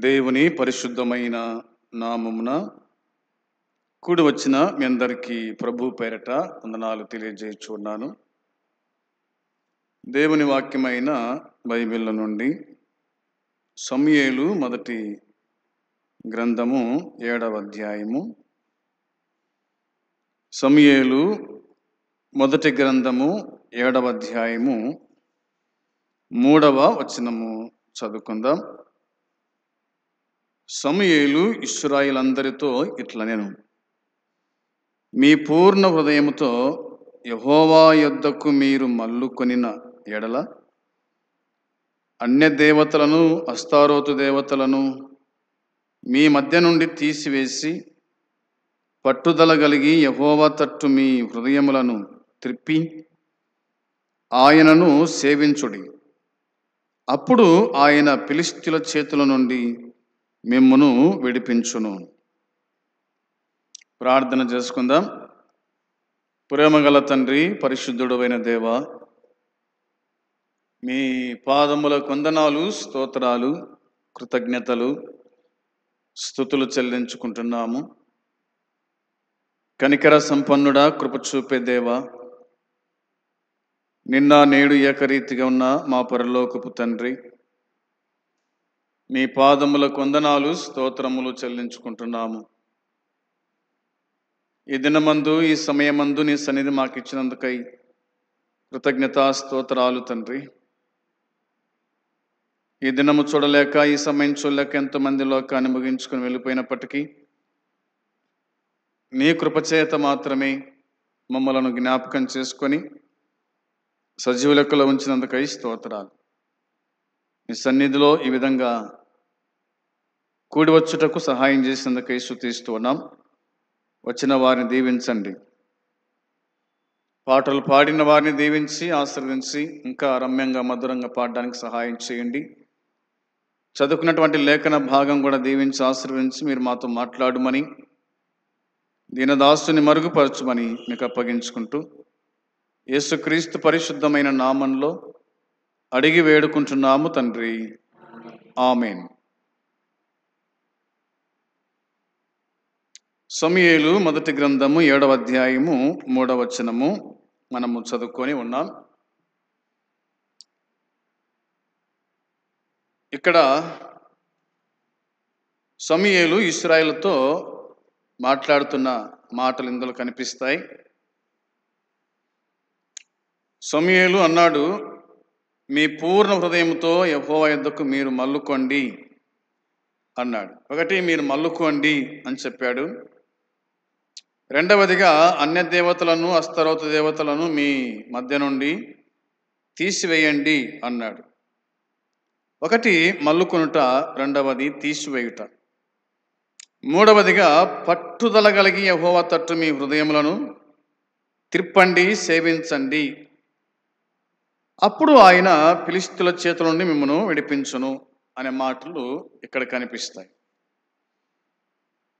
దేవుని పరిశుద్ధమైన నామమున కూడి వచ్చిన మీ అందరికీ ప్రభు పేరట వందనాలు తెలియజేయుచున్నాను. దేవుని వాక్యమైన బైబిల్ నుండి సమూయేలు మొదటి గ్రంథము 7వ అధ్యాయము. సమూయేలు మొదటి గ్రంథము 7వ అధ్యాయము 3వ వచనము చదువుకుందాం. సమూయేలు ఇశ్రాయేలందరితో ఇట్లనెను, మీ పూర్ణ హృదయముతో యెహోవా యొద్దకు మీరు మల్లుకొనిన ఎడల అన్య దేవతలను అస్తారోతు దేవతలను మీ మధ్య నుండి తీసివేసి పట్టుదల కలిగి యెహోవా తట్టు మీ హృదయములను త్రిప్పి ఆయనను సేవించుడి. అప్పుడు ఆయన ఫిలిష్తీయుల చేతుల నుండి మిమ్మును విడిపించును. ప్రార్థన చేసుకుందాం. ప్రేమగల తండ్రి, పరిశుద్ధుడైన దేవా, మీ పాదముల వందనాలు, స్తోత్రాలు, కృతజ్ఞతలు, స్తుతులు చెల్లించుకుంటున్నాము. కనికర సంపన్నుడా, కృప చూపే దేవా, నిన్న నేడు ఏకరీతిగా ఉన్న మా పరలోకపు తండ్రి, మీ పాదముల వందనాలు, స్తోత్రములు చెల్లించుకుంటున్నాము. ఈ దినమందు, ఈ సమయమందు నీ సన్నిధి మాకు ఇచ్చినందుకై కృతజ్ఞతా స్తోత్రాలు తండ్రి. ఈ దినము చూడలేక, ఈ సమయం చూడలేక ఎంతోమంది లోకాన్ని ముగించుకొని వెళ్ళిపోయినప్పటికీ నీ కృపచేత మాత్రమే మమ్మలను జ్ఞాపకం చేసుకొని సజీవ లెక్కలో ఉంచినందుకై స్తోత్రాలు. మీ సన్నిధిలో ఈ విధంగా కూడి వచ్చుటకు సహాయం చేసినందుకై స్తుతిస్తూ ఉన్నాం. వచ్చిన వారిని దీవించండి, పాటలు పాడిన వారిని దీవించి ఆశీర్వదించి ఇంకా రమ్యంగా మధురంగా పాడడానికి సహాయం చేయండి. చదువుకున్నటువంటి లేఖన భాగం కూడా దీవించి ఆశీర్వదించి మీరు మాతో మాట్లాడమని, దీనదాసుని మరుగుపరచుమని మీకు అప్పగించుకుంటూ యేసుక్రీస్తు పరిశుద్ధమైన నామంలో అడిగి వేడుకుంటున్నాము తండ్రి, ఆమేన్. సమూయేలు మొదటి గ్రంథము 7వ అధ్యాయము 3వ వచనము మనము చదువుకొని ఉన్నాం. ఇక్కడ సమూయేలు ఇశ్రాయేలుతో మాట్లాడుతున్న మాటలు ఇందులో కనిపిస్తాయి. సమూయేలు అన్నాడు, మీ పూర్ణ హృదయంతో యెహోవా యొద్దకు మీరు మల్లుకోండి అన్నాడు. ఒకటి, మీరు మల్లుకోండి అని చెప్పాడు. రెండవదిగా, అన్య దేవతలను అస్తరోతు దేవతలను మీ మధ్య నుండి తీసివేయండి అన్నాడు. ఒకటి మల్లుకొనుట, రెండవది తీసివేయుట. మూడవదిగా, పట్టుదల కలిగి యెహోవా తట్టు మీ హృదయములను త్రిప్పండి, సేవించండి. అప్పుడు ఆయన ఫిలిష్తీయుల చేతుల నుండి మిమ్మును విడిపించును అనే మాటలు ఇక్కడ కనిపిస్తాయి.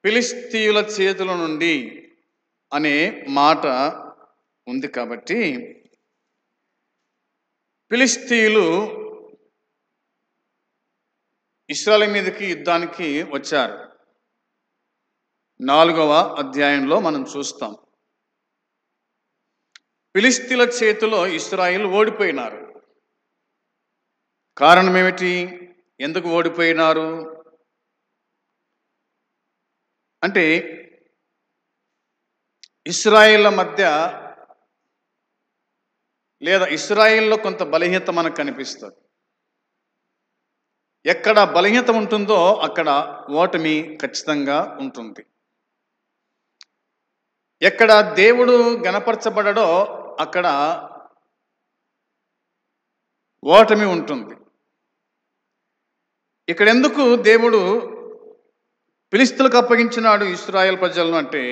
ఫిలిష్తీయుల చేతుల నుండి అనే మాట ఉంది కాబట్టి ఫిలిష్తీయులు ఇశ్రాయేలు మీదకి యుద్ధానికి వచ్చారు. 4వ అధ్యాయంలో మనం చూస్తాం. ఫిలిష్తీయుల చేతిలో ఇశ్రాయేలు ఓడిపోయినారు. కారణం ఏమిటి? ఎందుకు ఓడిపోయినారు అంటే, ఇశ్రాయేళ్ల మధ్య లేదా ఇశ్రాయేల్లో కొంత బలహీనత మనకు కనిపిస్తుంది. ఎక్కడ బలహీనత ఉంటుందో అక్కడ ఓటమి ఖచ్చితంగా ఉంటుంది. ఎక్కడ దేవుడు గణపరచబడడో అక్కడ ఓటమి ఉంటుంది. ఇక్కడ ఎందుకు దేవుడు ఫిలిష్తీయులకు అప్పగించినాడు ఇశ్రాయేల్ ప్రజలను అంటే,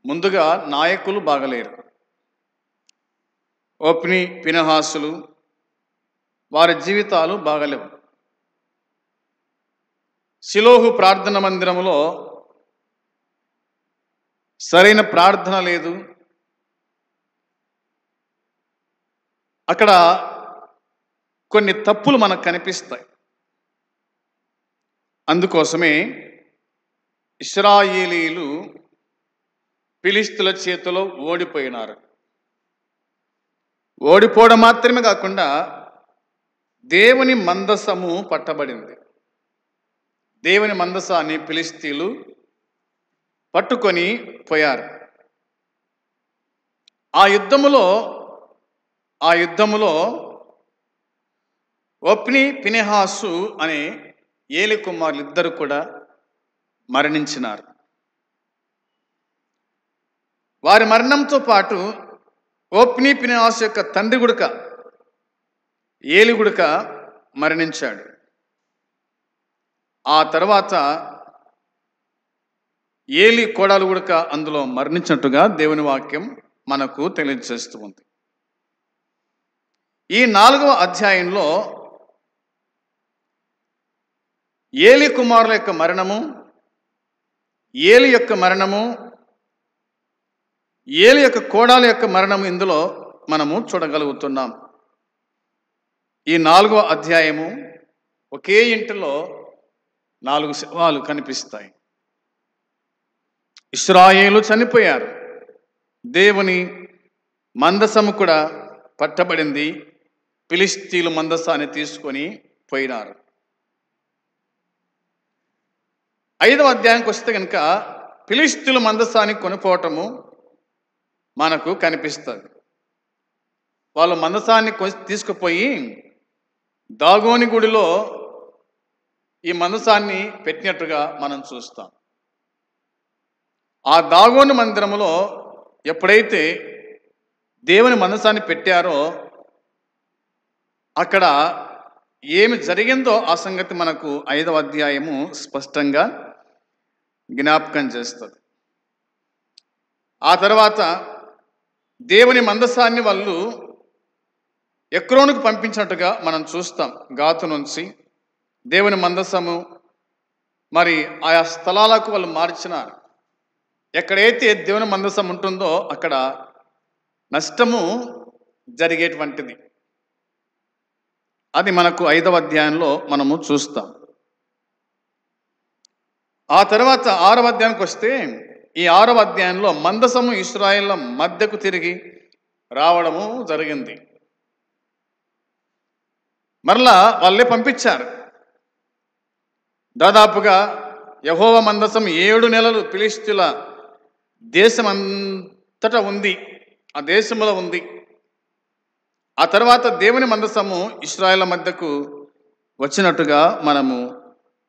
ముందుగా నాయకులు బాగలేరు. ఓప్ని, ఫీనెహాసులు, వారి జీవితాలు బాగలేవు. షిలోహు ప్రార్థన మందిరంలో సరైన ప్రార్థన లేదు. అక్కడ కొన్ని తప్పులు మనకు కనిపిస్తాయి. అందుకోసమే ఇశ్రాయేలీలు ఫిలిష్తుల చేతిలో ఓడిపోయినారు. ఓడిపోవడం మాత్రమే కాకుండా దేవుని మందసము పట్టబడింది. దేవుని మందసాన్ని ఫిలిష్తీయులు పట్టుకొని పోయారు. ఆ యుద్ధములో ఒప్ని ఫినెహాసు అనే ఏలి కుమారులు ఇద్దరు కూడా మరణించినారు. వారి మరణంతో పాటు ఒప్ని ఫినెహాసు యొక్క తండ్రి గుడక ఏలి గుడక మరణించాడు. ఆ తర్వాత ఏలి కోడలు గుడక అందులో మరణించినట్టుగా దేవుని వాక్యం మనకు తెలియజేస్తూ ఉంది. ఈ 4వ అధ్యాయంలో ఏలి కుమారుల యొక్క మరణము, ఏలి యొక్క మరణము, ఏలి యొక్క కోడల యొక్క మరణము ఇందులో మనము చూడగలుగుతున్నాం. ఈ 4వ అధ్యాయము ఒకే ఇంటిలో 4 శవాలు కనిపిస్తాయి. ఇశ్రాయేలు చనిపోయారు. దేవుని మందసము కూడా పట్టబడింది. ఫిలిష్తీయులు మందసాన్ని తీసుకొని పోయినారు. 5వ అధ్యాయానికి వస్తే కనుక ఫిలిష్తీయులు మందసాన్ని కొనుక్కోవటము మనకు కనిపిస్తుంది. వాళ్ళు మందసాన్ని తీసుకుపోయి దాగోని గుడిలో ఈ మందసాన్ని పెట్టినట్టుగా మనం చూస్తాం. ఆ దాగోని మందిరములో ఎప్పుడైతే దేవుని మందసాన్ని పెట్టారో అక్కడ ఏమి జరిగిందో ఆ సంగతి మనకు 5వ అధ్యాయము స్పష్టంగా జ్ఞాపకం చేస్తుంది. ఆ తర్వాత దేవుని మందసాన్ని వాళ్ళు ఎక్రోనుకు పంపించినట్టుగా మనం చూస్తాం. గాతు నుంచి దేవుని మందసము మరి ఆయా స్థలాలకు వాళ్ళు మార్చినారు. ఎక్కడైతే దేవుని మందసం ఉంటుందో అక్కడ నష్టము జరిగేటువంటిది. అది మనకు 5వ అధ్యాయంలో మనము చూస్తాం. ఆ తర్వాత 6వ అధ్యాయానికి వస్తే ఈ 6వ అధ్యాయంలో మందసము ఇశ్రాయేళ్ల మధ్యకు తిరిగి రావడము జరిగింది. మరలా వాళ్ళే పంపించారు. దాదాపుగా యెహోవా మందసం 7 నెలలు ఫిలిష్తీయుల దేశమంతటా ఉంది, ఆ దేశంలో ఉంది. ఆ తర్వాత దేవుని మందసము ఇశ్రాయేళ్ల మధ్యకు వచ్చినట్టుగా మనము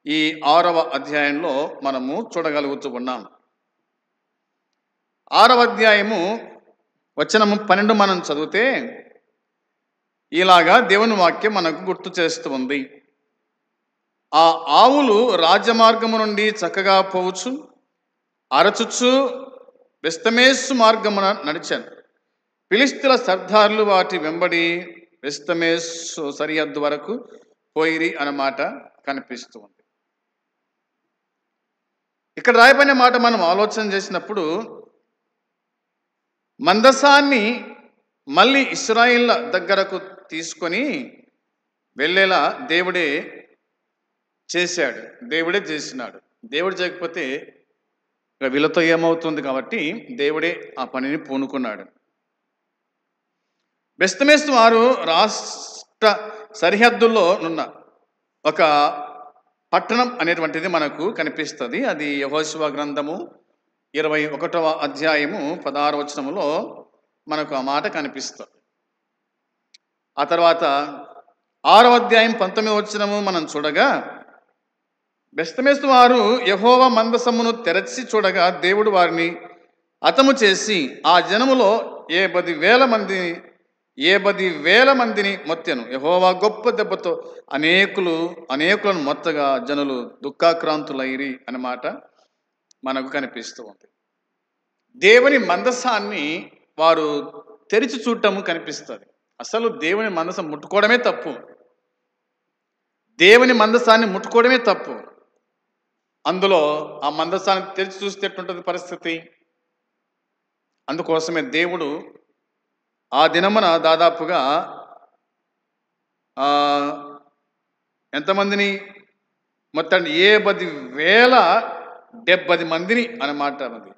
ఈ 6వ అధ్యాయంలో మనము చూడగలుగుతూ ఉన్నాం. 6వ అధ్యాయము వచనము 12 మనం చదివితే ఇలాగా దేవుని వాక్యం మనకు గుర్తు చేస్తూ ఉంది. ఆ ఆవులు రాజమార్గము నుండి చక్కగా పోవచ్చు, అరచుచు బెస్తమేసు మార్గమున నడిచాను. ఫిలిష్తీయుల సర్దార్లు వాటి వెంబడి బెస్తమేసు సరిహద్దు వరకు పోయిరి అన్నమాట కనిపిస్తూ ఉంది. ఇక్కడ రాయబడిన మాట మనం ఆలోచన చేసినప్పుడు మందసాన్ని మళ్ళీ ఇశ్రాయేళ్ల దగ్గరకు తీసుకొని వెళ్ళేలా దేవుడే చేశాడు, దేవుడే చేసినాడు. దేవుడు చేయకపోతే వీళ్ళతో ఏమవుతుంది కాబట్టి దేవుడే ఆ పనిని పూనుకున్నాడు. బెస్తమేసు వారు రాష్ట్ర సరిహద్దుల్లో ఉన్న ఒక పట్టణం అనేటువంటిది మనకు కనిపిస్తుంది. అది యెహోషువ గ్రంథము 21వ అధ్యాయము 16వ వచనములో మనకు ఆ మాట కనిపిస్తుంది. ఆ తర్వాత 6వ అధ్యాయం 19వ వచనము మనం చూడగా బెస్తమేసు వారు యెహోవా మందసమును తెరచి చూడగా దేవుడు వారిని హతము చేసి ఆ జనములో 70,000 మందిని మొత్తెను. యెహోవా గొప్ప దెబ్బతో అనేకులను మొత్తగా జనులు దుఃఖాక్రాంతులైరి అన్నమాట మనకు కనిపిస్తూ ఉంది. దేవుని మందసాన్ని వారు తెరిచి చూడటము కనిపిస్తుంది. అసలు దేవుని మందసం ముట్టుకోవడమే తప్పు, దేవుని మందసాన్ని ముట్టుకోవడమే తప్పు. అందులో ఆ మందసాన్ని తెరిచి చూస్తే ఎట్లుంటుంది పరిస్థితి? అందుకోసమే దేవుడు ఆ దినమున దాదాపుగా ఎంతమందిని మొత్తం 70,070 మందిని అన్నమాట. అది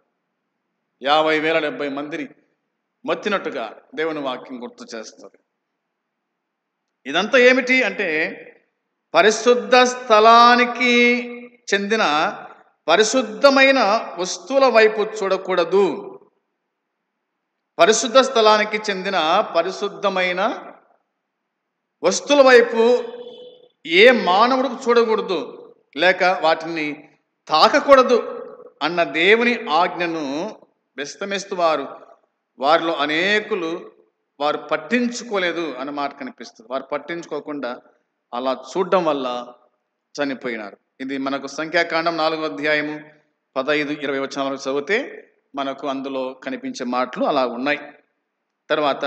50,070 మందిని మొత్తినట్టుగా దేవుని వాక్యం గుర్తు చేస్తుంది. ఇదంతా ఏమిటి అంటే పరిశుద్ధ స్థలానికి చెందిన పరిశుద్ధమైన వస్తువుల వైపు చూడకూడదు. పరిశుద్ధ స్థలానికి చెందిన పరిశుద్ధమైన వస్తువుల వైపు ఏ మానవుడికి చూడకూడదు, లేక వాటిని తాకకూడదు అన్న దేవుని ఆజ్ఞను విస్తమిస్తూ వారిలో అనేకులు వారు పట్టించుకోలేదు అన్నమాట కనిపిస్తుంది. వారు పట్టించుకోకుండా అలా చూడడం వల్ల చనిపోయినారు. ఇది మనకు సంఖ్యాకాండం 4వ అధ్యాయము 15-20 వచనాలను చదివితే మనకు అందులో కనిపించే మాటలు అలా ఉన్నాయి. తర్వాత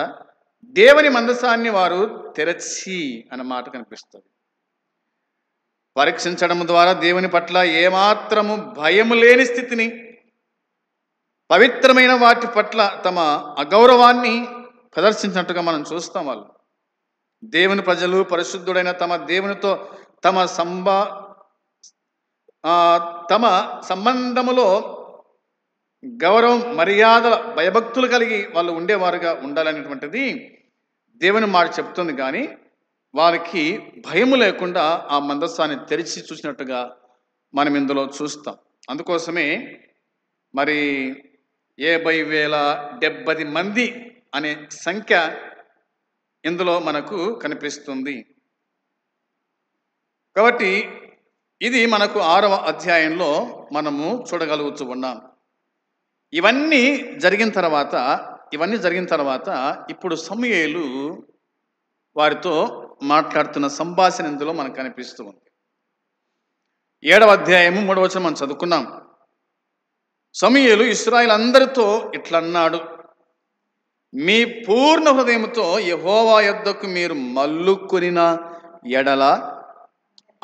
దేవుని మందసాన్ని వారు తెరచి అన్న మాట కనిపిస్తుంది. పరీక్షించడం ద్వారా దేవుని పట్ల ఏమాత్రము భయము లేని స్థితిని, పవిత్రమైన వాటి పట్ల తమ అగౌరవాన్ని ప్రదర్శించినట్టుగా మనం చూస్తాం. వాళ్ళు దేవుని ప్రజలు పరిశుద్ధుడైన తమ దేవునితో తమ సంబంధములో గౌరవం, మర్యాదల, భయభక్తులు కలిగి వాళ్ళు ఉండేవారుగా ఉండాలనేటువంటిది దేవుని మాట చెప్తుంది. కానీ వారికి భయము లేకుండా ఆ మందసాన్ని తెరిచి చూసినట్టుగా మనం ఇందులో చూస్తాం. అందుకోసమే మరి 70,070 మంది అనే సంఖ్య ఇందులో మనకు కనిపిస్తుంది. కాబట్టి ఇది మనకు 6వ అధ్యాయంలో మనము చూడగలుగుతూ ఉన్నాం. ఇవన్నీ జరిగిన తర్వాత ఇప్పుడు సమూయేలు వారితో మాట్లాడుతున్న సంభాషణ ఇందులో మనకు కనిపిస్తూ ఉంది. 7వ అధ్యాయము 3వ వచనం మనం చదువుకున్నాం. సమూయేలు ఇశ్రాయేలు అందరితో ఇట్లా అన్నాడు, మీ పూర్ణ హృదయముతో యెహోవా యొద్దకు మీరు మల్లుకొనిన ఎడల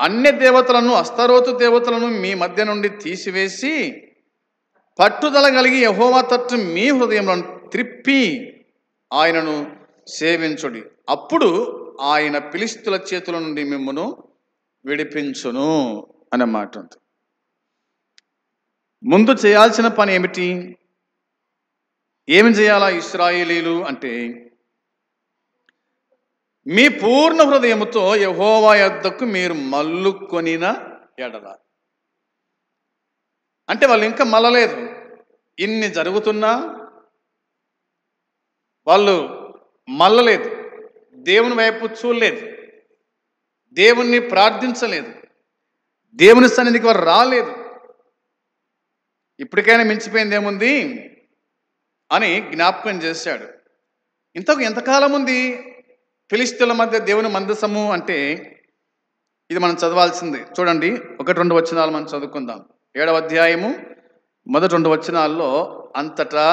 అన్య దేవతలను, అస్తరోతు దేవతలను మీ మధ్య నుండి తీసివేసి పట్టుదల కలిగి యెహోవా తట్టు మీ హృదయంలో త్రిప్పి ఆయనను సేవించుడి. అప్పుడు ఆయన ఫిలిష్తీయుల చేతుల నుండి మిమ్మును విడిపించును అనే మాట ఉంది. ముందు చేయాల్సిన పని ఏమిటి? ఏమి చేయాలా ఇశ్రాయేలీలు అంటే, మీ పూర్ణ హృదయముతో యెహోవా యొద్దకు మీరు మల్లుకొనిన ఎడల. అంటే వాళ్ళు ఇంకా మళ్ళలేదు. ఇన్ని జరుగుతున్నా వాళ్ళు మళ్ళలేదు, దేవుని వైపు చూడలేదు, దేవుణ్ణి ప్రార్థించలేదు, దేవుని సన్నిధికి వారు రాలేదు. ఇప్పటికైనా మించిపోయింది ఏముంది అని జ్ఞాపకం చేశాడు. ఇంతకు ఎంతకాలం ఉంది ఫిలిష్తీయుల మధ్య దేవుని మందసము అంటే? ఇది మనం చదవాల్సింది. చూడండి, 1-2 వచనాలు మనం చదువుకుందాం. 7వ అధ్యాయము మొదటి 2 వచనాల్లో, అంతటా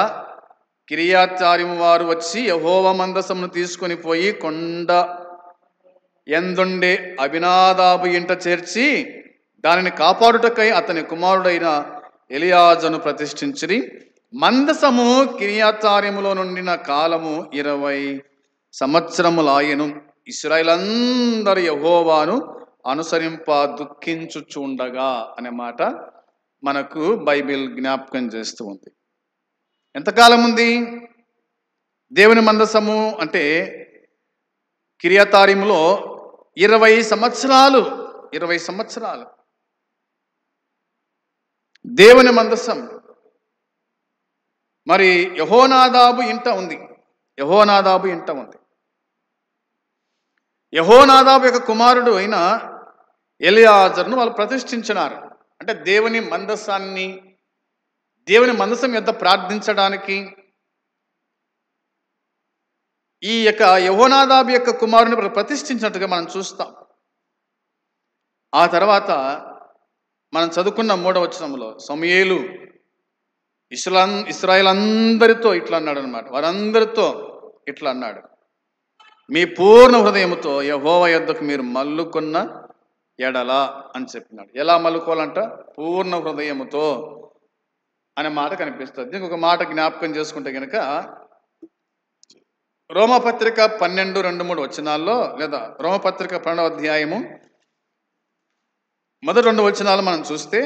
కిర్యతాయిము వారు వచ్చి యెహోవా మందసమును తీసుకొని పోయి కొండ ఎందుండే అబీనాదాబు ఇంట చేర్చి దానిని కాపాడుటకై అతని కుమారుడైన ఎలియాజరును ప్రతిష్ఠించిరి. మందసము కిర్యతాయిములో నుండిన కాలము 20 సంవత్సరములాయెను. ఇశ్రాయేలందరూ యెహోవాను అనుసరింప దుఃఖించుచుండగా అనే మాట మనకు బైబిల్ జ్ఞాపకం చేస్తూ ఉంది. ఎంతకాలం ఉంది దేవుని మందసము అంటే? కిర్యతాయిములో 20 సంవత్సరాలు. 20 సంవత్సరాలు దేవుని మందసం మరి యెహోనాదాబు ఇంట ఉంది. యెహోనాదాబు యొక్క కుమారుడు అయిన ఎలియాజరును వాళ్ళు ప్రతిష్ఠించినారు. అంటే దేవుని మందసం యొద్ద ప్రార్థించడానికి ఈ యొక్క యెహోనాదాబు యొక్క కుమారుని ప్రతిష్ఠించినట్టుగా మనం చూస్తాం. ఆ తర్వాత మనం చదువుకున్న 3వ వచనంలో సమూయేలు ఇశ్రాయేలు అందరితో ఇట్లా అన్నాడు అనమాట. వారందరితో ఇట్లా అన్నాడు, మీ పూర్ణ హృదయముతో యెహోవా యొద్దకు మీరు మల్లుకున్న ఎడల అని చెప్పినాడు. ఎలా మల్లుకోవాలంట? పూర్ణ హృదయముతో అనే మాట కనిపిస్తుంది. ఇంకొక మాట జ్ఞాపకం చేసుకుంటే కనుక రోమపత్రిక 12-2-3 వచనాల్లో, లేదా రోమపత్రిక 12వ అధ్యాయము మొదటి 2 వచనాలు మనం చూస్తే,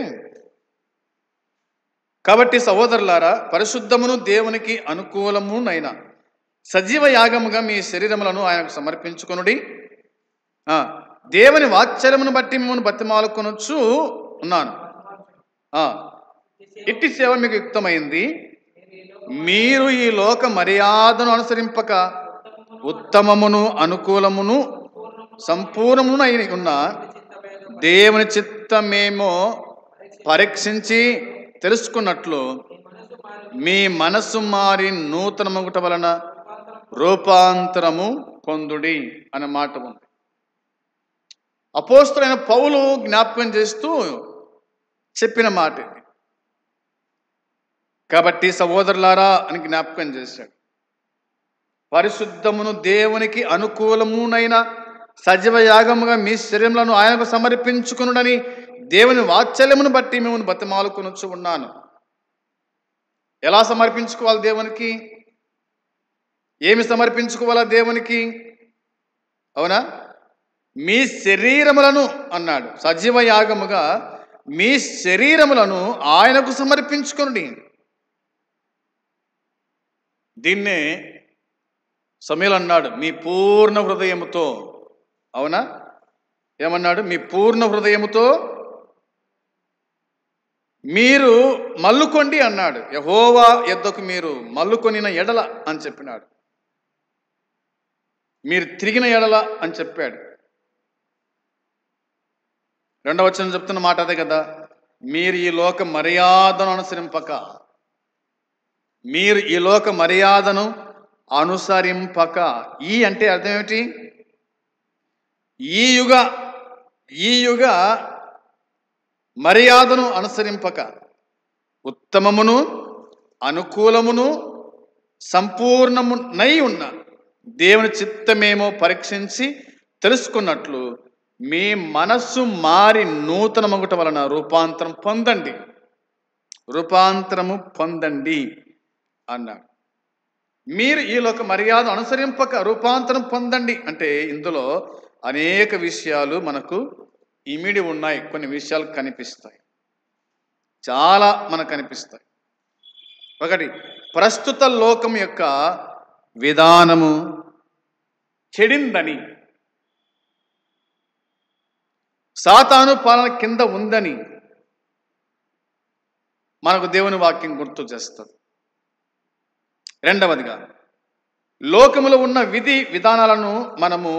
కాబట్టి సహోదరులారా, పరిశుద్ధమును దేవునికి అనుకూలమునైన సజీవ యాగముగా మీ శరీరములను ఆయనకు సమర్పించుకొనుడి. దేవుని వాత్సల్యమును బట్టి మిమ్మల్ని బతిమాలుకొనొచ్చు ఉన్నాను. ఇట్టి సేవ మీకు యుక్తమైంది. మీరు ఈ లోక మర్యాదను అనుసరింపక ఉత్తమమును అనుకూలమును సంపూర్ణమును అయి ఉన్న దేవుని చిత్తమేమో పరీక్షించి తెలుసుకున్నట్లు మీ మనసు మారి నూతనమగుట వలన రూపాంతరము పొందుడి అనే మాట ఉంది. అపోస్తలుడైన పౌలు జ్ఞాపకం చేస్తూ చెప్పిన మాట ఇది. కాబట్టి సహోదరులారా అని జ్ఞాపకం చేశాడు. పరిశుద్ధమును దేవునికి అనుకూలమునైన సజీవ యాగముగా మీ శరీరములను ఆయనకు సమర్పించుకునుడని దేవుని వాత్సల్యమును బట్టి మిమ్మల్ని బతిమాలుకొనొచ్చు ఉన్నాను. ఎలా సమర్పించుకోవాలి దేవునికి? ఏమి సమర్పించుకోవాలా దేవునికి? అవునా? మీ శరీరములను అన్నాడు. సజీవ యాగముగా మీ శరీరములను ఆయనకు సమర్పించుకొనుడి. దీన్నే సమూయేలు అన్నాడు, మీ పూర్ణ హృదయముతో. అవునా? ఏమన్నాడు? మీ పూర్ణ హృదయముతో మీరు మల్లుకొండి అన్నాడు. యెహోవా యొద్దకు మీరు మల్లుకొనిన ఎడల అని చెప్పినాడు. మీరు తిరిగిన ఎడల అని చెప్పాడు. 2వ వచనం చెప్తున్న మాట అదే కదా. మీరు ఈ లోక మర్యాదను అనుసరింపక, మీరు ఈ లోక మర్యాదను అనుసరింపక. ఈ అంటే అర్థం ఏమిటి? ఈ యుగ మర్యాదను అనుసరింపక ఉత్తమమును అనుకూలమును సంపూర్ణమునై ఉన్న దేవుని చిత్తమేమో పరీక్షించి తెలుసుకున్నట్లు మీ మనస్సు మారి నూతనమగుట వలన రూపాంతరం పొందండి. రూపాంతరము పొందండి అన్నాడు. మీరు ఈ లోక మర్యాద అనుసరింపక రూపాంతరం పొందండి అంటే ఇందులో అనేక విషయాలు మనకు ఇమిడి ఉన్నాయి. కొన్ని విషయాలు కనిపిస్తాయి, చాలా మనకు కనిపిస్తాయి. ఒకటి, ప్రస్తుత లోకం యొక్క విధానము చెడిందని, సాతాను పాలన కింద ఉందని మనకు దేవుని వాక్యం గుర్తు చేస్తుంది. రెండవదిగా, లోకములో ఉన్న విధి విధానాలను మనము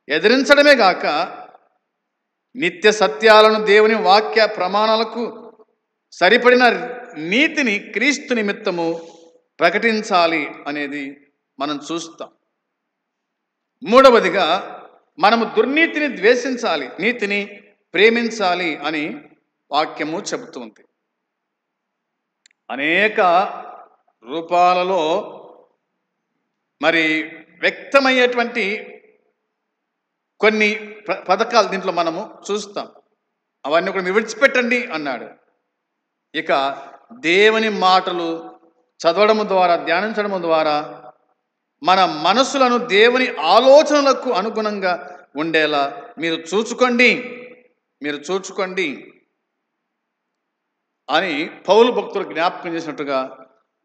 ఎదిరించడమే గాక నిత్య సత్యాలను, దేవుని వాక్య ప్రమాణాలకు సరిపడిన నీతిని క్రీస్తు నిమిత్తము ప్రకటించాలి అనేది మనం చూస్తాం. మూడవదిగా, మనము దుర్నీతిని ద్వేషించాలి, నీతిని ప్రేమించాలి అని వాక్యము చెబుతుంది. అనేక రూపాలలో మరి వ్యక్తమయ్యేటువంటి కొన్ని పథకాలు దీంట్లో మనము చూస్తాం. అవన్నీ కూడా విడిచిపెట్టండి అన్నాడు. ఇక దేవుని మాటలు చదవడము ద్వారా, ధ్యానించడము ద్వారా మన మనసులను దేవుని ఆలోచనలకు అనుగుణంగా ఉండేలా మీరు చూచుకోండి అని పౌలు భక్తులు జ్ఞాపకం చేసినట్టుగా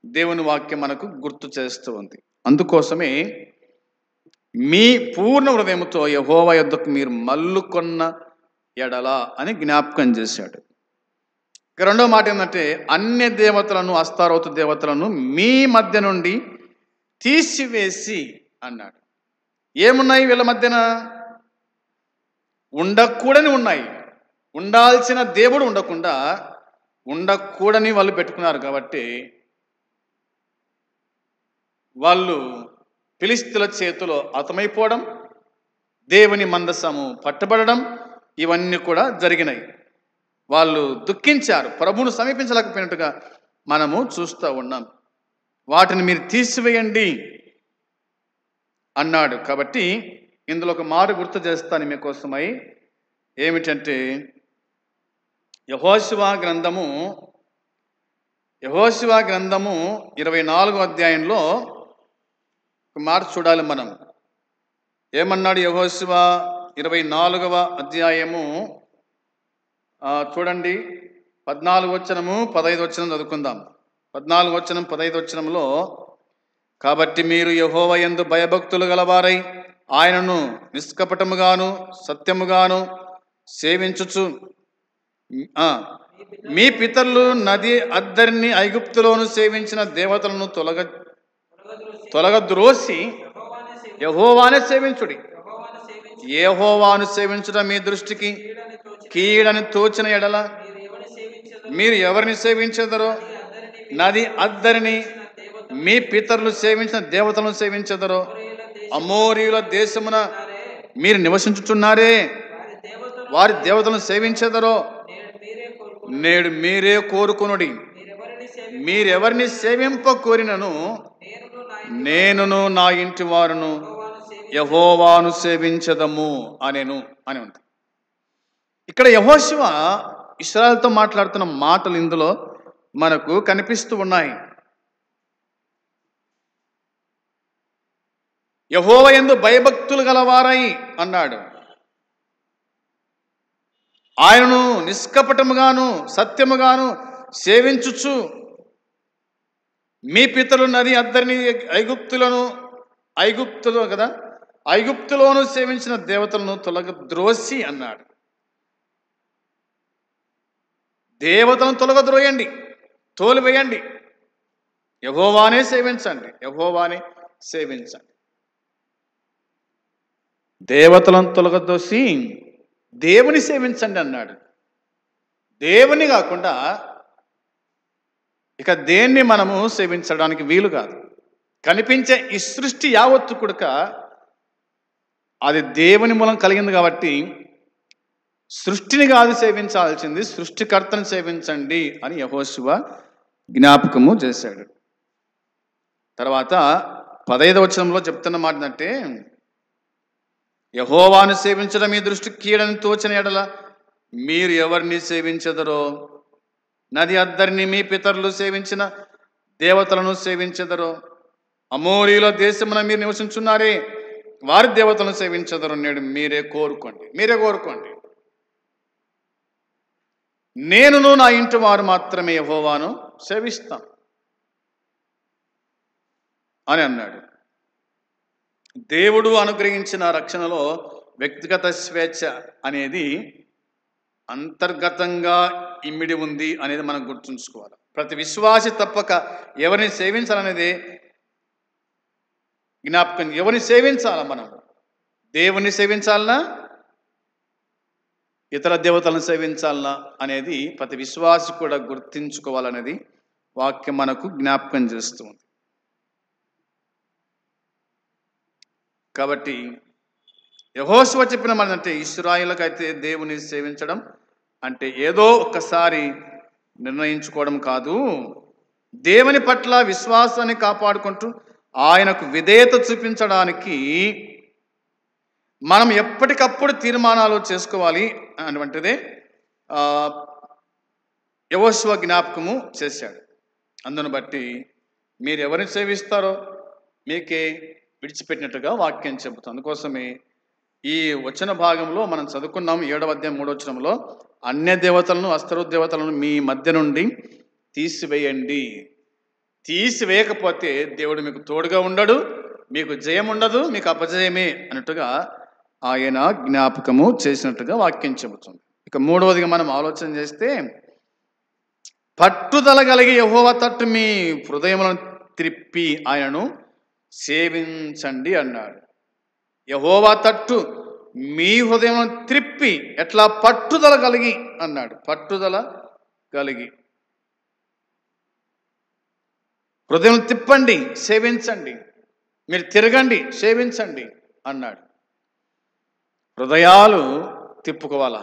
దేవుని వాక్యం మనకు గుర్తు చేస్తూ ఉంది. అందుకోసమే మీ పూర్ణ హృదయంతో యెహోవా యొద్దకు మీరు మల్లుకొన్న ఎడల అని జ్ఞాపకం చేశాడు. ఇక రెండో మాట ఏంటంటే, అన్య దేవతలను, అస్తారోతు దేవతలను మీ మధ్య నుండి తీసివేసి అన్నాడు. ఏమున్నాయి వీళ్ళ మధ్యన? ఉండకూడని ఉన్నాయి. ఉండాల్సిన దేవుడు ఉండకుండా ఉండకూడని వాళ్ళు పెట్టుకున్నారు. కాబట్టి వాళ్ళు ఫిలిష్తీయుల చేతిలో హతమైపోవడం, దేవుని మందసము పట్టబడడం, ఇవన్నీ కూడా జరిగినాయి. వాళ్ళు దుఃఖించారు, ప్రభువును సమీపించలేకపోయినట్టుగా మనము చూస్తూ ఉన్నాం. వాటిని మీరు తీసివేయండి అన్నాడు. కాబట్టి ఇందులో ఒక మాట గుర్తు చేస్తాను మీకోసమై. ఏమిటంటే, యెహోషువ గ్రంథము 24వ అధ్యాయంలో ఒక మాట చూడాలి మనం. ఏమన్నాడు యెహోషువ 24వ అధ్యాయము చూడండి 14 వచనము 15 వచనం చదువుకుందాం. 14 వచనం 15 వచనంలో, కాబట్టి మీరు యెహోవా యందు భయభక్తులు గలవారై ఆయనను నిష్కపటముగాను సత్యముగాను సేవించుచు మీ పితరులు నది అద్దరిని ఐగుప్తులోను సేవించిన దేవతలను తొలగద్రోసి యెహోవానే సేవించుడి. యెహోవాను సేవించడం మీ దృష్టికి కీడని తోచిన ఎడల మీరు ఎవరిని సేవించెదరో నది అద్దరిని మీ పితరులు సేవించిన దేవతలను సేవించెదరో అమోరీయుల దేశమున మీరు నివసించుచున్నారే వారి దేవతలను సేవించెదరో నేడు మీరే కోరుకొనుడి. మీరెవరిని సేవింప కోరినను నేనును నా ఇంటి వారును యెహోవాను సేవించదము అని ఉంది. ఇక్కడ యెహోషువ ఇశ్రాయేలుతో మాట్లాడుతున్న మాటలు ఇందులో మనకు కనిపిస్తూ ఉన్నాయి. యెహోవా యందు భయభక్తులు గలవారై అన్నాడు. ఆయనను నిష్కపటముగాను సత్యముగాను సేవించుచు మీ పితరులు నది అద్దరిని ఐగుప్తులోను సేవించిన దేవతలను తొలగద్రోసి అన్నాడు. దేవతలను తొలగద్రోయండి, తోలివేయండి, యెహోవానే సేవించండి, యెహోవానే సేవించండి. దేవతలను తొలగద్రోసి దేవుని సేవించండి అన్నాడు. దేవుని కాకుండా ఇక దేన్ని మనము సేవించడానికి వీలు కాదు. కనిపించే ఈ సృష్టి యావత్తు కూడా అది దేవుని మూలం కలిగింది కాబట్టి సృష్టిని కాదు సేవించాల్సింది, సృష్టికర్తను సేవించండి అని యెహోషువ జ్ఞాపకము చేశాడు. తర్వాత 15వ వచనంలో చెప్తున్న మాట అంటే, యెహోవాను సేవించడం మీ దృష్టికి కీడని తోచిన ఎడల మీరు ఎవరిని సేవించెదరో నది అద్దరిని మీ పితరులు సేవించిన దేవతలను సేవించెదరో అమోరీయుల దేశమున మీరు నివసించున్నారే వారి దేవతలను సేవించెదరో నేడు మీరే కోరుకోండి. నేనును నా ఇంటి వారు మాత్రమే యెహోవాను సేవిస్తాం అని అన్నాడు. దేవుడు అనుగ్రహించిన రక్షణలో వ్యక్తిగత స్వేచ్ఛ అనేది అంతర్గతంగా ఇమిడి ఉంది అనేది మనం గుర్తుంచుకోవాలి. ప్రతి విశ్వాసి తప్పక ఎవరిని సేవించాలనేది జ్ఞాపకం. ఎవరిని సేవించాలా? మనం దేవుని సేవించాలనా ఇతర దేవతలను సేవించాలనా అనేది ప్రతి విశ్వాసి కూడా గుర్తించుకోవాలనేది వాక్యం మనకు జ్ఞాపకం చేస్తుంది. కాబట్టి యెహోషువ చెప్పిన మాట అంటే, ఇశ్రాయేలుకైతే దేవుని సేవించడం అంటే ఏదో ఒక్కసారి నిర్ణయించుకోవడం కాదు, దేవుని పట్ల విశ్వాసాన్ని కాపాడుకుంటూ ఆయనకు విధేయత చూపించడానికి మనం ఎప్పటికప్పుడు తీర్మానాలు చేసుకోవాలి అటువంటిదే యెహోషువ జ్ఞాపకము చేశాడు. అందును బట్టి మీరు ఎవరిని సేవిస్తారో మీకే విడిచిపెట్టినట్టుగా వాక్యం చెబుతుంది. అందుకోసమే ఈ వచన భాగంలో మనం చదువుకున్నాం 7వ అధ్యాయం 3వ వచనంలో, అన్య దేవతలను అస్తరు దేవతలను మీ మధ్య నుండి తీసివేయండి. తీసివేయకపోతే దేవుడు మీకు తోడుగా ఉండడు, మీకు జయం ఉండదు, మీకు అపజయమే అన్నట్టుగా ఆయన జ్ఞాపకము చేసినట్టుగా వాక్యం చెబుతుంది. ఇక 3వదిగా మనం ఆలోచన చేస్తే, పట్టుదల కలిగి యెహోవా తట్టు మీ హృదయములను త్రిప్పి ఆయనను సేవించండి అన్నాడు. యెహోవా తట్టు మీ హృదయములను త్రిప్పి ఎట్లా? పట్టుదల కలిగి అన్నాడు. పట్టుదల కలిగి హృదయం తిప్పండి, సేవించండి, మీరు తిరగండి, సేవించండి అన్నాడు. హృదయాలు తిప్పుకోవాలా?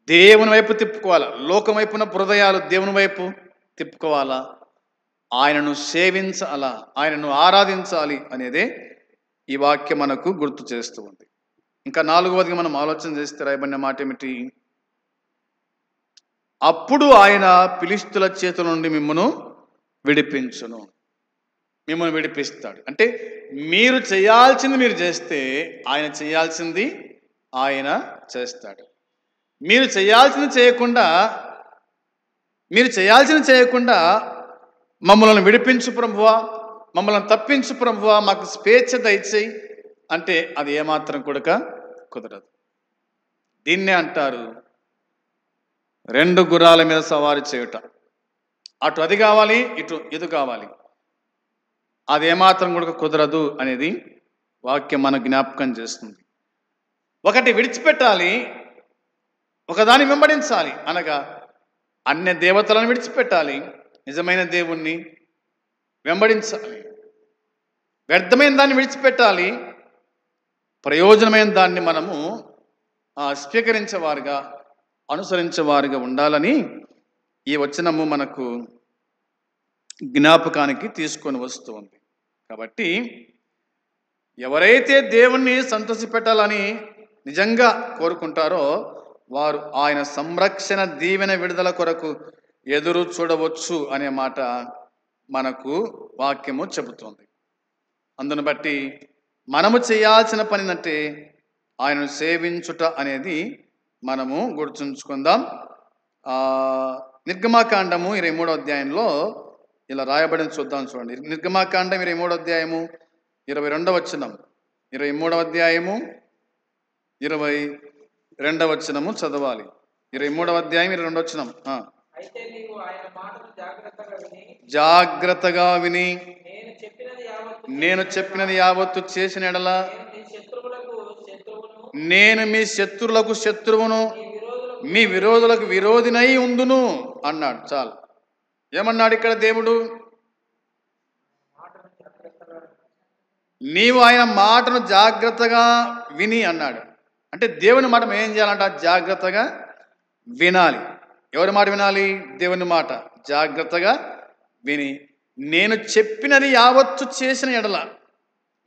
దేవుని వైపు తిప్పుకోవాలా? లోకం వైపున హృదయాలు దేవుని వైపు తిప్పుకోవాలా? ఆయనను సేవించాలా, ఆయనను ఆరాధించాలి అనేదే ఈ వాక్యం మనకు గుర్తు చేస్తూ ఉంది. ఇంకా 4వదిగా మనం ఆలోచన చేస్తే రాయబడిన మాట ఏమిటి? అప్పుడు ఆయన ఫిలిష్తుల చేతుల నుండి మిమ్మను విడిపించును. మిమ్మల్ని విడిపిస్తాడు. అంటే మీరు చేయాల్సింది మీరు చేస్తే ఆయన చేయాల్సింది ఆయన చేస్తాడు. మీరు చేయాల్సింది చేయకుండా మమ్మల్ని విడిపించు ప్రభువా, మమ్మల్ని తప్పించు ప్రభువా, మాకు స్వేచ్ఛ దయచేయి అంటే అది ఏమాత్రం కూడా కుదరదు. దీన్నే అంటారు రెండు గుర్రాల మీద సవారీ చేయుట. అటు అది కావాలి, ఇటు ఇది కావాలి, అది ఏమాత్రం కూడా కుదరదు అనేది వాక్యం మన జ్ఞాపకం చేస్తుంది. ఒకటి విడిచిపెట్టాలి, ఒకదాన్ని వెంబడించాలి. అనగా అన్య దేవతలను విడిచిపెట్టాలి, నిజమైన దేవుణ్ణి వెంబడించాలి. వ్యర్థమైన దాన్ని విడిచిపెట్టాలి, ప్రయోజనమైన దాన్ని మనము స్వీకరించేవారుగా అనుసరించేవారుగా ఉండాలని ఈ వచనము మనకు జ్ఞాపకానికి తీసుకొని వస్తుంది. కాబట్టి ఎవరైతే దేవుణ్ణి సంతోషపెట్టాలని నిజంగా కోరుకుంటారో వారు ఆయన సంరక్షణ దీవెన విడుదల కొరకు ఎదురు చూడవచ్చు అనే మాట మనకు వాక్యము చెబుతోంది. అందును బట్టి మనము చేయాల్సిన పని అంటే ఆయనను సేవించుట అనేది మనము గుర్తుంచుకుందాం. నిర్గమాకాండము 23వ అధ్యాయంలో ఇలా రాయబడిన చూద్దాం. చూడండి, నిర్గమాకాండం 23వ అధ్యాయము 22వ వచనం, 23వ అధ్యాయము 22వ వచనము చదవాలి. 23వ అధ్యాయం 22వ వచనం. జాగ్రత్తగా విని నేను చెప్పినది యావత్తు చేసిన ఎడల నేను మీ శత్రువులకు శత్రువును, మీ విరోధులకు విరోధినై ఉందును అన్నాడు. చాలు. ఏమన్నాడు ఇక్కడ దేవుడు? నీవు ఆయన మాటను జాగ్రత్తగా విని అన్నాడు. అంటే దేవుని మాట ఏం చేయాలంట? జాగ్రత్తగా వినాలి. ఎవరి మాట వినాలి? దేవుని మాట జాగ్రత్తగా విని నేను చెప్పినది యావత్తు చేసిన ఎడల,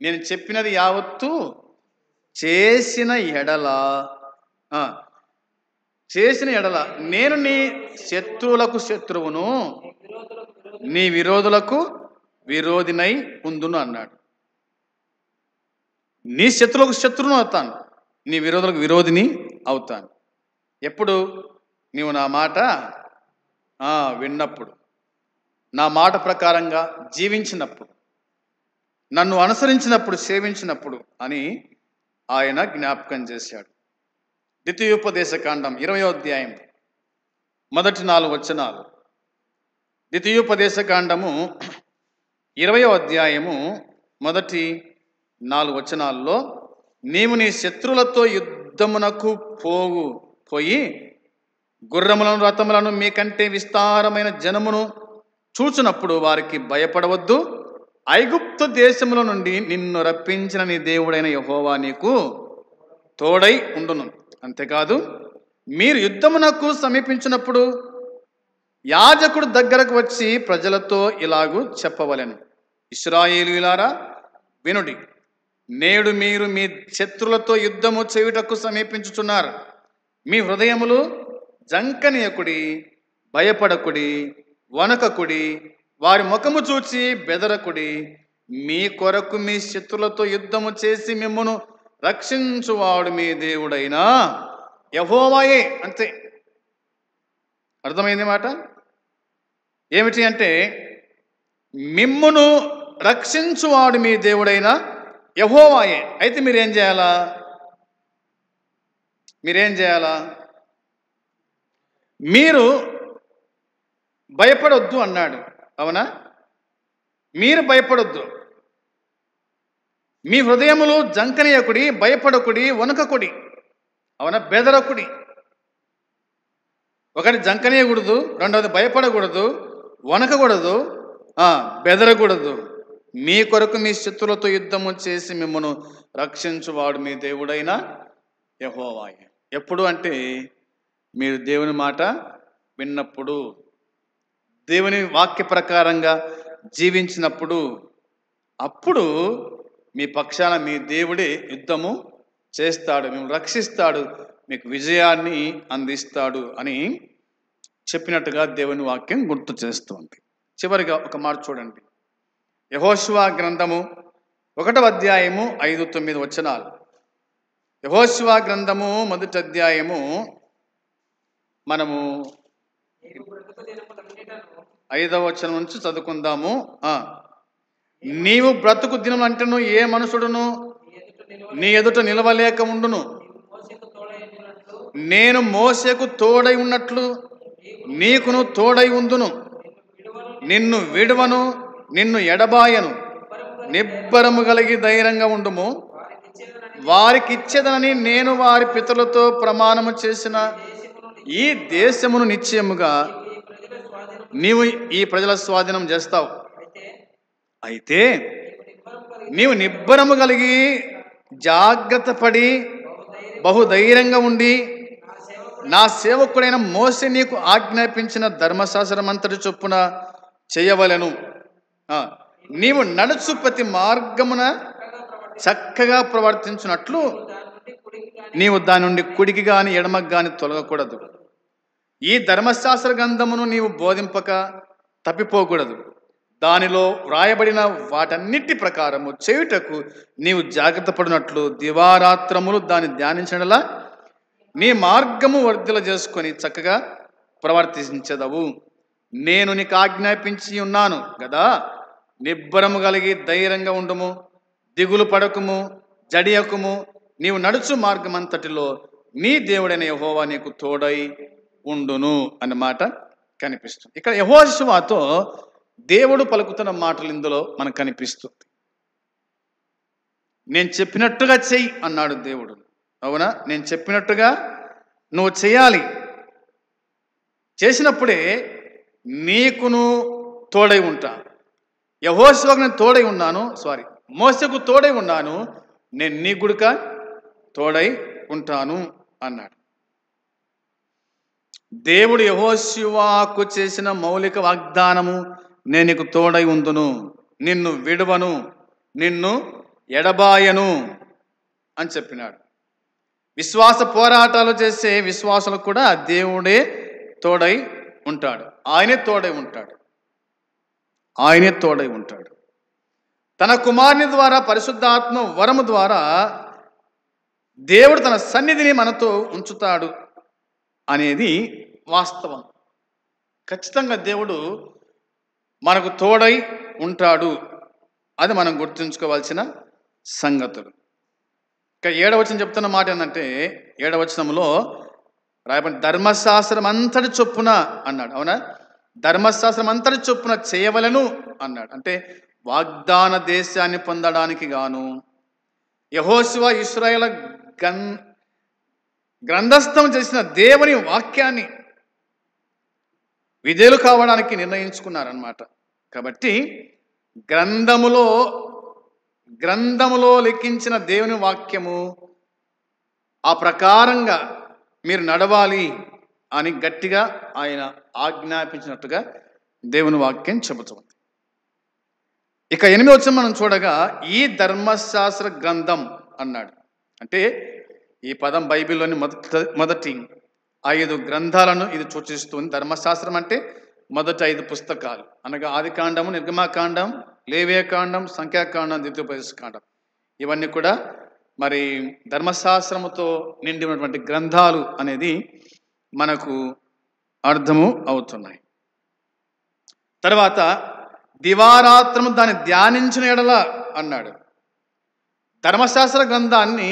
నేను చెప్పినది యావత్తు చేసిన ఎడల నేను నీ శత్రువులకు శత్రువును, నీ విరోధులకు విరోధినై ఉందును అన్నాడు. నీ శత్రువులకు శత్రువును అవుతాను, నీ విరోధులకు విరోధిని అవుతాను. ఎప్పుడు? నీవు నా మాట విన్నప్పుడు, నా మాట ప్రకారంగా జీవించినప్పుడు, నన్ను అనుసరించినప్పుడు, సేవించినప్పుడు అని ఆయన జ్ఞాపకం చేశాడు. ద్వితీయోపదేశకాండం 20వ అధ్యాయం మొదటి 4 వచనాలు. ద్వితీయోపదేశకాండము 20వ అధ్యాయము మొదటి 4 వచనాల్లో నీవు నీ శత్రువులతో యుద్ధమునకు పోయి గుర్రములను రథములను మీకంటే విస్తారమైన జనమును చూచినప్పుడు వారికి భయపడవద్దు. ఐగుప్తు దేశముల నుండి నిన్ను రప్పించిన నీ దేవుడైన యెహోవా నీకు తోడై ఉండును. అంతేకాదు, మీరు యుద్ధమునకు సమీపించినప్పుడు యాజకుడు దగ్గరకు వచ్చి ప్రజలతో ఇలాగూ చెప్పవలెను, ఇశ్రాయేలీయులారా వినుడి, నేడు మీరు మీ శత్రులతో యుద్ధము చేయుటకు సమీపించుచున్నారు. మీ హృదయములు జంకనీయకుడి, భయపడకుడి, వణకకుడి, వారి ముఖము చూచి బెదరకుడి. మీ కొరకు మీ శత్రులతో యుద్ధము చేసి మిమ్మును రక్షించువాడు మీ దేవుడైన యెహోవాయే. అంతే. అర్థమైంది మాట? ఏమిటి అంటే మిమ్మును రక్షించువాడు మీ దేవుడైన యెహోవాయే. అయితే మీరేం చేయాలా? మీరు భయపడొద్దు అన్నాడు. అవునా? మీరు భయపడొద్దు. మీ హృదయములు జంకనీయకుడి, భయపడకుడి, వణకకుడి. అవునా? బెదరకుడి. ఒకటి జంకనీయకూడదు, రెండవది భయపడకూడదు, వణకకూడదు, బెదరకూడదు. మీ కొరకు మీ శత్రులతో యుద్ధము చేసి మిమ్మను రక్షించువాడు మీ దేవుడైన యెహోవాయే. ఎప్పుడు అంటే మీరు దేవుని మాట విన్నప్పుడు, దేవుని వాక్య ప్రకారంగా జీవించినప్పుడు, అప్పుడు మీ పక్షాన మీ దేవుడే యుద్ధము చేస్తాడు, మిమ్మల్ని రక్షిస్తాడు, మీకు విజయాన్ని అందిస్తాడు అని చెప్పినట్టుగా దేవుని వాక్యం గుర్తు చేస్తుంది. చివరిగా ఒక మాట చూడండి. యెహోషువ గ్రంథము 1వ అధ్యాయము 5-9 వచనాలు. యెహోషువ గ్రంథము 1వ అధ్యాయము మనము 5వ వచనం నుంచి చదువుకుందాము. నీవు బ్రతుకు దినం అంటేను ఏ మనుషుడును నీ ఎదుట నిలవలేక ఉండును. నేను మోసేకు తోడై ఉన్నట్లు నీకును తోడై ఉందును. నిన్ను విడువను, నిన్ను ఎడబాయను. నిబ్బరము కలిగి ధైర్యంగా ఉండుము. వారికి ఇచ్చేదనని నేను వారి పితరులతో ప్రమాణము చేసిన ఈ దేశమును నిశ్చయముగా నీవు ఈ ప్రజల స్వాధీనం చేస్తావు. అయితే నీవు నిబ్బరము కలిగి జాగ్రత్త పడి బహుధైర్యంగా ఉండి నా సేవకుడైన మోసే నీకు ఆజ్ఞాపించిన ధర్మశాస్త్రం అంతటి చొప్పున చేయవలెను. నీవు నడుచు ప్రతి మార్గమున చక్కగా ప్రవర్తించినట్లు నీవు దాని నుండి కుడికి గాని ఎడమకు గాని తొలగకూడదు. ఈ ధర్మశాస్త్ర గ్రంథమును నీవు బోధింపక తప్పిపోకూడదు. దానిలో వ్రాయబడిన వాటన్నిటి ప్రకారము చేయుటకు నీవు జాగ్రత్త పడినట్లు దివారాత్రములు దాన్ని ధ్యానించడలా నీ మార్గము వర్ధిల చేసుకొని చక్కగా ప్రవర్తించదవు. నేను నీకు ఆజ్ఞాపించి ఉన్నాను కదా. నిబ్బరము కలిగి ధైర్యంగా ఉండుము. దిగులు పడకుము, జడియకుము. నీవు నడుచు మార్గం అంతటిలో నీ దేవుడైన యెహోవా నీకు తోడై ఉండును అన్నమాట కనిపిస్తుంది. ఇక్కడ యెహోషువతో దేవుడు పలుకుతున్న మాటలు ఇందులో మనకు కనిపిస్తుంది. నేను చెప్పినట్టుగా చెయ్యి అన్నాడు దేవుడు. అవునా? నేను చెప్పినట్టుగా నువ్వు చేయాలి. చేసినప్పుడే నీకును తోడై ఉంటా. యెహోషువకు నేను తోడై ఉన్నాను, మోసకు తోడై ఉన్నాను, నేను నీ గుడిక తోడై ఉంటాను అన్నాడు. దేవుడు యెహోషువకు చేసిన మౌలిక వాగ్దానము, నేను నీకు తోడై ఉందును, నిన్ను విడువను, నిన్ను ఎడబాయను అని చెప్పినాడు. విశ్వాస పోరాటాలు చేసే విశ్వాసులకు కూడా దేవుడే తోడై ఉంటాడు. ఆయనే తోడై ఉంటాడు. ఆయనే తోడై ఉంటాడు. తన కుమారుని ద్వారా పరిశుద్ధాత్మ వరము ద్వారా దేవుడు తన సన్నిధిని మనతో ఉంచుతాడు అనేది వాస్తవం. ఖచ్చితంగా దేవుడు మనకు తోడై ఉంటాడు. అది మనం గుర్తుంచుకోవాల్సిన సంగతులు. ఇక 7వ వచనం చెప్తున్న మాట ఏంటంటే, 7వ వచనంలో రాయబడిన ధర్మశాస్త్రం అంతటి చొప్పున అన్నాడు. అవునా? ధర్మశాస్త్రం అంతటి చొప్పున చేయవలను అన్నాడు. అంటే వాగ్దాన దేశాన్ని పొందడానికి గాను యెహోషువ ఇశ్రాయేలు గ్రంథస్థం చేసిన దేవుని వాక్యాన్ని విధేయులు కావడానికి నిర్ణయించుకున్నారన్నమాట. కాబట్టి గ్రంథములో లిఖించిన దేవుని వాక్యము ఆ ప్రకారంగా మీరు నడవాలి అని గట్టిగా ఆయన ఆజ్ఞాపించినట్టుగా దేవుని వాక్యం చెబుతుంది. ఇక 8వ వచనం మనం చూడగా ఈ ధర్మశాస్త్ర గ్రంథం అన్నాడు. అంటే ఈ పదం బైబిల్లోని మొదటి 5 గ్రంథాలను ఇది సూచిస్తుంది. ధర్మశాస్త్రం అంటే మొదటి 5 పుస్తకాలు అనగా ఆదికాండము, నిర్గమాకాండం, లేవియకాండం, సంఖ్యాకాండం, ద్వితీయోపదేశకాండం. ఇవన్నీ కూడా మరి ధర్మశాస్త్రముతో నిండి ఉన్నటువంటి గ్రంథాలు అనేది మనకు అర్థము అవుతున్నాయి. తర్వాత దివారాత్రము దాన్ని ధ్యానించిన ఎడల అన్నాడు. ధర్మశాస్త్ర గ్రంథాన్ని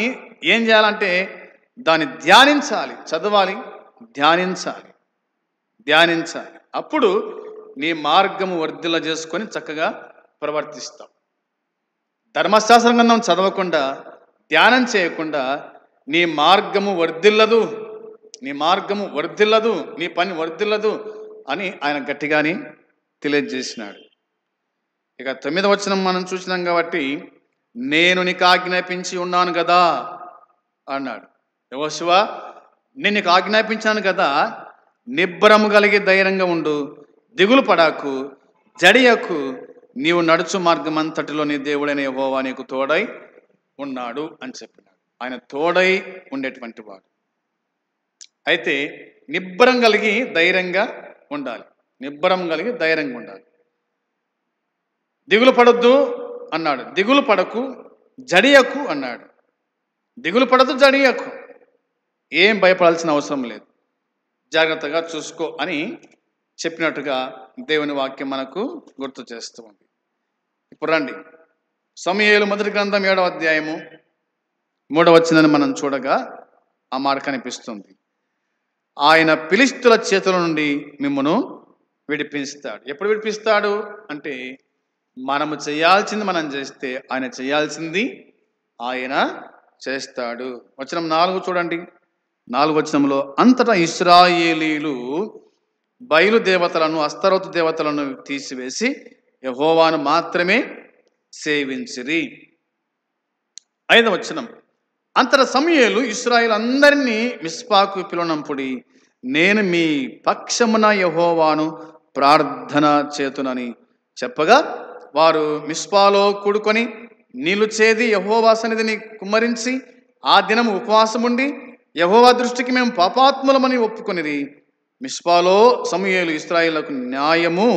ఏం చేయాలంటే దాన్ని ధ్యానించాలి, చదవాలి, ధ్యానించాలి. అప్పుడు నీ మార్గము వర్ధిల్ల చేసుకొని చక్కగా ప్రవర్తిస్తావు. ధర్మశాస్త్ర గ్రంథం చదవకుండా, ధ్యానం చేయకుండా నీ మార్గము వర్ధిల్లదు, నీ పని వర్ధిల్లదు అని ఆయన గట్టిగాని తెలియజేసినాడు. ఇక 9వ వచనం మనం చూసినాం కాబట్టి, నేను నీకు ఆజ్ఞాపించి ఉన్నాను కదా అన్నాడు. యెహోషువ, నేను నీకు ఆజ్ఞాపించాను కదా, నిబ్బరము కలిగి ధైర్యంగా ఉండు, దిగులు పడాకు, జడియకు, నీవు నడుచు మార్గం అంతటిలో నీ దేవుడైన యెహోవా నీకు తోడై ఉన్నాడు అని చెప్పినాడు. ఆయన తోడై ఉండేటువంటి వాడు. అయితే నిబ్బరం కలిగి ధైర్యంగా ఉండాలి. దిగులు పడొద్దు అన్నాడు. దిగులు పడకు, జడియకు అన్నాడు. దిగులు పడదు, జడియకు. ఏం భయపడాల్సిన అవసరం లేదు. జాగ్రత్తగా చూసుకో అని చెప్పినట్టుగా దేవుని వాక్యం మనకు గుర్తు చేస్తూ ఉంది. ఇప్పుడు రండి, సమూయేలు మొదటి గ్రంథం 7వ అధ్యాయము 3వ వచనాన్ని మనం చూడగా ఆ మాట కనిపిస్తుంది. ఆయన ఫిలిష్తుల చేతుల నుండి మిమ్మును విడిపిస్తాడు. ఎప్పుడు విడిపిస్తాడు అంటే, మనము చేయాల్సింది మనం చేస్తే ఆయన చేయాల్సింది ఆయన చేస్తాడు. వచనం 4 చూడండి. 4వ వచనంలో, అంతటా ఇశ్రాయేలీలు బయలుదేవతలను అస్తరోతు దేవతలను తీసివేసి యెహోవాను మాత్రమే సేవించిరి. 5వ వచనం, అంతటా సమూయేలు ఇశ్రాయేలు అందరినీ మిస్పాకు పిలువనంపుడి, నేను మీ పక్షమున యెహోవాను ప్రార్థన చేతునని చెప్పగా, వారు మిస్పాలో కూడుకొని నీళ్లు చేది యెహోవా సన్నిధిని కుమ్మరించి ఆ దినము ఉపవాసముండి యెహోవా దృష్టికి మేము పాపాత్ములమని ఒప్పుకొనిరి. మిస్పాలో సమూయేలు ఇశ్రాయేలుకు న్యాయము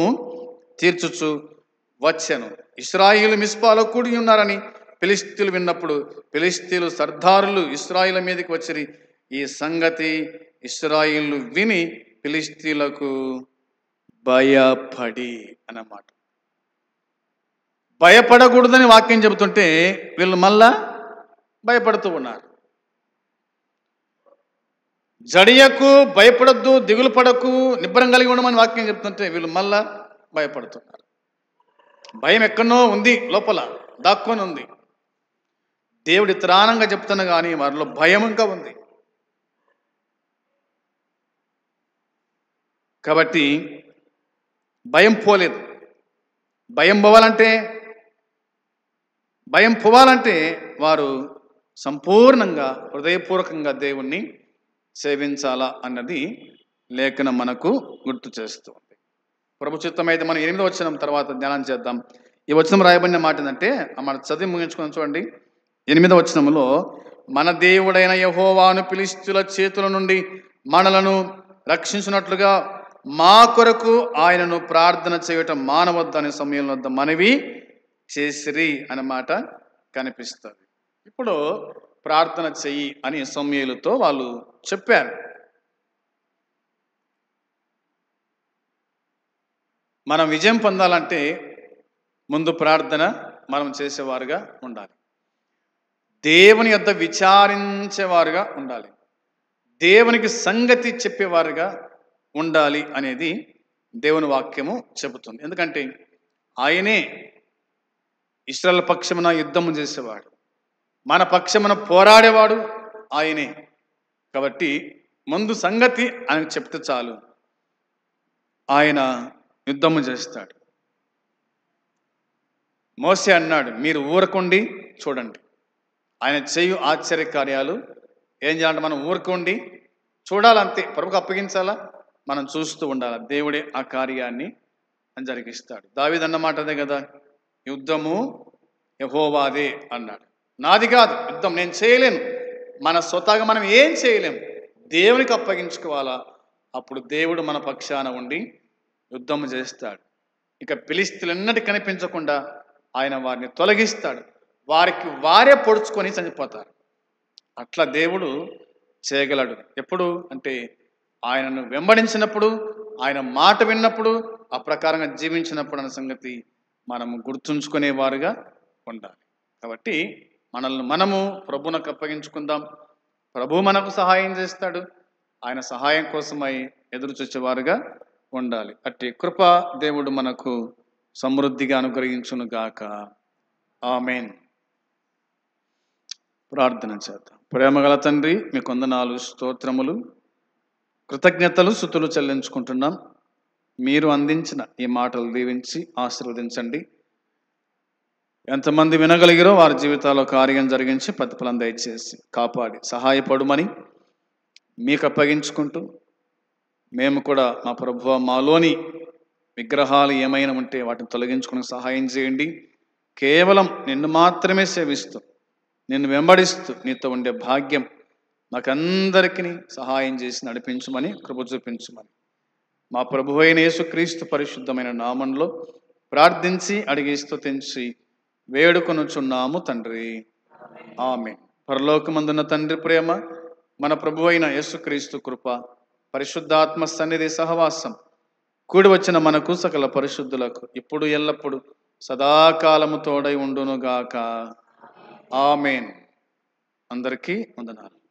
తీర్చుచు వచ్చెను. ఇశ్రాయేలు మిస్పాలో కూడి ఉన్నారని ఫిలిష్తీయులు విన్నప్పుడు ఫిలిష్తీయులు సర్దారులు ఇశ్రాయేలు మీదకి వచ్చిరి. ఈ సంగతి ఇశ్రాయేలు విని ఫిలిష్తీయులకు భయపడి అన్నమాట. భయపడకూడదని వాక్యం చెబుతుంటే వీళ్ళు మళ్ళా భయపడుతూ ఉన్నారు. జడియకు, భయపడద్దు, దిగులు పడకు, నిబ్బరం కలిగి ఉండమని వాక్యం చెప్తుంటే వీళ్ళు మళ్ళా భయపడుతున్నారు. భయం ఎక్కడో ఉంది, లోపల దాక్కొని ఉంది. దేవుడు ఇతరానంగా చెప్తున్నా కానీ వారిలో భయం ఇంకా ఉంది. కాబట్టి భయం పోలేదు. భయం పోవాలంటే వారు సంపూర్ణంగా హృదయపూర్వకంగా దేవుణ్ణి సేవించాలా అన్నది లేఖనం మనకు గుర్తు చేస్తుంది. ప్రభు చిత్తమైతే మనం 8వ వచనం తర్వాత ధ్యానం చేద్దాం. ఈ వచనం రాయబడిన మాట ఏంటంటే, మన చదివి ముగించుకొని చూడండి. 8వ వచనంలో, మన దేవుడైన యెహోవాను ఫిలిష్తీయుల చేతుల నుండి మనలను రక్షించినట్లుగా మా కొరకు ఆయనను ప్రార్థన చేయటం మానవద్దని సమూయేలు వద్ద మనవి చేసిరి అన్నమాట కనిపిస్తుంది. ఇప్పుడు ప్రార్థన చెయ్యి అని సమూయేలుతో వాళ్ళు చెప్పారు. మనం విజయం పొందాలంటే ముందు ప్రార్థన మనం చేసేవారుగా ఉండాలి. దేవుని యొద్ద విచారించేవారుగా ఉండాలి. దేవునికి సంగతి చెప్పేవారుగా ఉండాలి అనేది దేవుని వాక్యము చెబుతుంది. ఎందుకంటే ఆయనే ఇశ్రాయేలు పక్షమున యుద్ధము చేసేవాడు, మన పక్షమున పోరాడేవాడు ఆయనే. కాబట్టి ముందు సంగతి ఆయనకు చెప్తే చాలు, ఆయన యుద్ధము చేస్తాడు. మోసే అన్నాడు, మీరు ఊరకుండి చూడండి, ఆయన చేయు ఆశ్చర్య కార్యాలు ఏం చేయాలంటే మనం ఊరకుండి చూడాలంతే. ప్రభుకు అప్పగించాలా, మనం చూస్తూ ఉండాలి. దేవుడే ఆ కార్యాన్ని జరిగిస్తాడు. దావీదు అన్నమాట అదే కదా, యుద్ధము యెహోవాదే అన్నాడు. నాది కాదు యుద్ధం, నేను చేయలేను, మన స్వతహాగా మనం ఏం చేయలేం, దేవునికి అప్పగించుకోవాలా. అప్పుడు దేవుడు మన పక్షాన ఉండి యుద్ధము చేస్తాడు. ఇక ఫిలిష్తీయులన్నటి కనిపించకుండా ఆయన వారిని తొలగిస్తాడు. వారికి వారే పొడుచుకొని చనిపోతారు. అట్లా దేవుడు చేయగలడు. ఎప్పుడు అంటే ఆయనను వెంబడించినప్పుడు, ఆయన మాట విన్నప్పుడు, ఆ ప్రకారంగా జీవించినప్పుడు అన్న సంగతి మనము గుర్తుంచుకునేవారుగా ఉండాలి. కాబట్టి మనల్ని మనము ప్రభువునకు అప్పగించుకుందాం. ప్రభు మనకు సహాయం చేస్తాడు. ఆయన సహాయం కోసమై ఎదురు చూసేవారుగా ఉండాలి. అట్టి కృప దేవుడు మనకు సమృద్ధిగా అనుగ్రహించును గాక. ఆమేన్. ప్రార్థన చేద్దాం. ప్రేమగల తండ్రి, మీకు వందనాలు, స్తోత్రములు, కృతజ్ఞతలు, స్తుతులు చెల్లించుకుంటున్నాం. మీరు అందించిన ఈ మాటలు దీవించి ఆశీర్వదించండి. ఎంతమంది వినగలిగిరో వారి జీవితాల్లో కార్యం జరిగించి ప్రతిఫలం దయచేసి కాపాడి సహాయపడుమని మీకు అప్పగించుకుంటూ, మేము కూడా మా ప్రభువా మాలోని విగ్రహాలు ఏమైనా ఉంటే వాటిని తొలగించుకుని సహాయం చేయండి. కేవలం నిన్ను మాత్రమే సేవిస్తూ, నిన్ను వెంబడిస్తూ నీతో ఉండే భాగ్యం మాకందరికీ సహాయం చేసి నడిపించమని, కృప చూపించమని మా ప్రభువైన యేసుక్రీస్తు పరిశుద్ధమైన నామంలో ప్రార్థించి అడిగి స్తుతించి వేడుకొనుచున్నాము తండ్రి. ఆమేన్. పరలోకమందున్న తండ్రి ప్రేమ, మన ప్రభువైన యేసుక్రీస్తు కృప, పరిశుద్ధాత్మ సన్నిధి సహవాసం కూడి వచ్చిన మనకు సకల పరిశుద్ధులకు ఇప్పుడు ఎల్లప్పుడు సదాకాలము తోడై ఉండునుగాక. ఆమేన్. అందరికీ వందనాలు.